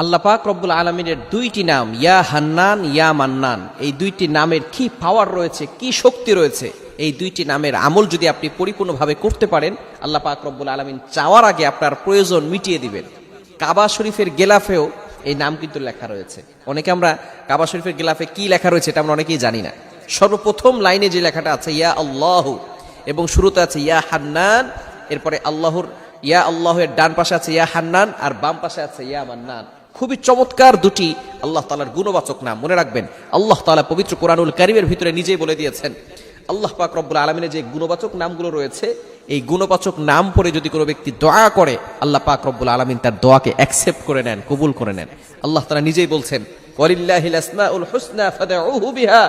আল্লাহ পাক রব্বুল আলামিনের দুইটি নাম ইয়া হান্নান ইয়া মান্নান, এই দুইটি নামের কি পাওয়ার রয়েছে, কি শক্তি রয়েছে। এই দুইটি নামের আমল যদি আপনি পরিপূর্ণভাবে করতে পারেন, আল্লাহ পাক রব্বুল আলামিন চাওয়ার আগে আপনার প্রয়োজন মিটিয়ে দিবেন। কাবা শরীফের গেলাফেও এই নাম কিন্তু লেখা রয়েছে। অনেকে আমরা কাবা শরীফের গেলাফে কি লেখা রয়েছে এটা আমরা অনেকেই জানি না। সর্বপ্রথম লাইনে যে লেখাটা আছে ইয়া আল্লাহ, এবং শুরুতে আছে ইয়া হান্নান, এরপরে আল্লাহর ইয়া আল্লাহের ডান পাশে আছে ইয়া হান্নান, আর বাম পাশে আছে ইয়া মান্নান। খুবই চমৎকার দুটি আল্লাহ তাআলার গুণবাচক নাম। মনে রাখবেন, আল্লাহ তাআলা পবিত্র কোরআনুল কারীমের ভিতরে নিজেই বলে দিয়েছেন, আল্লাহ পাক রব্বুল আলামিনের যে গুণবাচক নামগুলো রয়েছে, এই গুণবাচক নাম পড়ে যদি কোনো ব্যক্তি দোয়া করে, আল্লাহ পাক রব্বুল আলামিন তার দোয়াকে অ্যাকসেপ্ট করে নেন, কবুল করে নেন। আল্লাহ তাআলা নিজেই বলছেন, ওয়ালিল্লাহিল আসমাউল হুসনা ফাদউহু বিহা।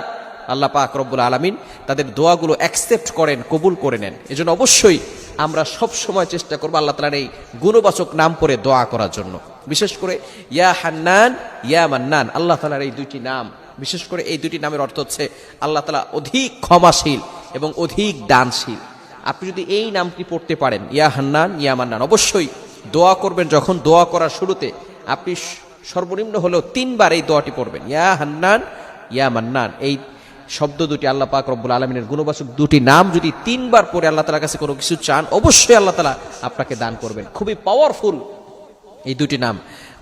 আল্লাহ পাক রব্বুল আলামিন তাদের দোয়াগুলো অ্যাকসেপ্ট করেন, কবুল করে নেন। এজন্য অবশ্যই আমরা সব সময় চেষ্টা করব আল্লাহ তাআলার এই গুণবাচক নাম পড়ে দোয়া করার জন্য। বিশেষ করে ইয়া হান্নান ইয়া মান্নান, আল্লাহ তাআলার এই দুইটি নাম, বিশেষ করে এই দুইটি নামের অর্থ হচ্ছে আল্লাহ তাআলা অধিক ক্ষমাশীল এবং অধিক দানশীল। আপনি যদি এই নামটি পড়তে পারেন, ইয়া হান্নান ইয়া মান্নান, অবশ্যই দোয়া করবেন, যখন দোয়া করার শুরুতে আপনি সর্বনিম্ন হলেও 3 বার এই দোয়াটি পড়বেন, ইয়া হান্নান ইয়া মান্নান। এই শব্দ দুটি আল্লাহ পাক রব্বুল আলামিনের গুণবাচক দুটি নাম যদি 3 বার পড়ে আল্লাহ তাআলার কাছে কোনো কিছু চান, অবশ্যই আল্লাহ তাআলা আপনাকে দান করবেন। খুবই পাওয়ারফুল এই দুটি নাম।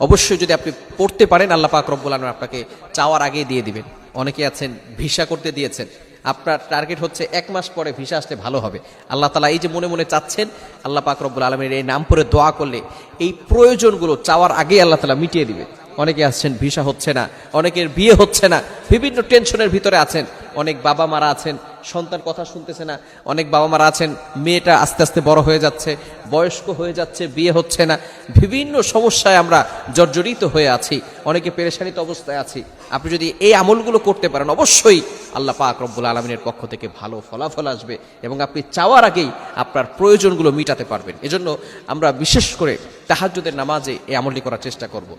অবশ্যই যদি আপনি পড়তে পারেন, আল্লাহ পাক রব্বুল আলামিন আপনাকে চাওয়ার আগেই দিয়ে দিবেন। অনেকে আছেন ভিসা করতে দিয়েছেন, আপনার টার্গেট হচ্ছে 1 মাস পরে ভিসা আসলে ভালো হবে। আল্লাহ তাআলা এই যে মনে মনে চাচ্ছেন, আল্লাহ পাক রব্বুল আলামিনের এই নাম পড়ে দোয়া করলে এই প্রয়োজনগুলো চাওয়ার আগেই আল্লাহ তাআলা মিটিয়ে দিবেন। অনেকে আসছেন ভিসা হচ্ছে না, অনেকের বিয়ে হচ্ছে না, বিভিন্ন টেনশনের ভিতরে আছেন। অনেক বাবা মারা আছেন, সন্তান কথা শুনতেছে না। অনেক বাবা মারা আছেন, মেয়েটা আস্তে আস্তে বড় হয়ে যাচ্ছে, বয়স্ক হয়ে যাচ্ছে, বিয়ে হচ্ছে না। বিভিন্ন সমস্যায় আমরা জর্জরিত হয়ে আছি, অনেকে পেরেশানিত অবস্থায় আছি। আপনি যদি এই আমলগুলো করতে পারেন, অবশ্যই আল্লাহ পাক রব্বুল আলামিনের পক্ষ থেকে ভালো ফলাফল আসবে এবং আপনি চাওয়ার আগেই আপনার প্রয়োজনগুলো মিটাতে পারবেন। এজন্য আমরা বিশেষ করে তাহাজ্জুদের নামাজে এই আমলটি করার চেষ্টা করব।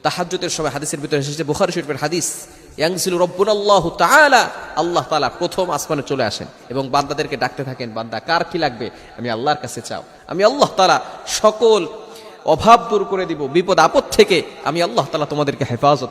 তাহাজ্জুদের সময় হাদিসের ভিতরে এসেছে, বুখারী শরীফের হাদিস, ইয়ানজিলু রাব্বুনাল্লাহু তাআলা, আল্লাহ তাআলা প্রথম আসমানে চলে আসেন এবং বান্দাদেরকে ডাকতে থাকেন, বান্দা কার কি লাগবে আমি আল্লাহর কাছে চাও, আমি আল্লাহ তাআলা সকল অভাব দূর করে দিব, বিপদ আপদ থেকে আমি আল্লাহ তাআলা তোমাদেরকে হেফাজত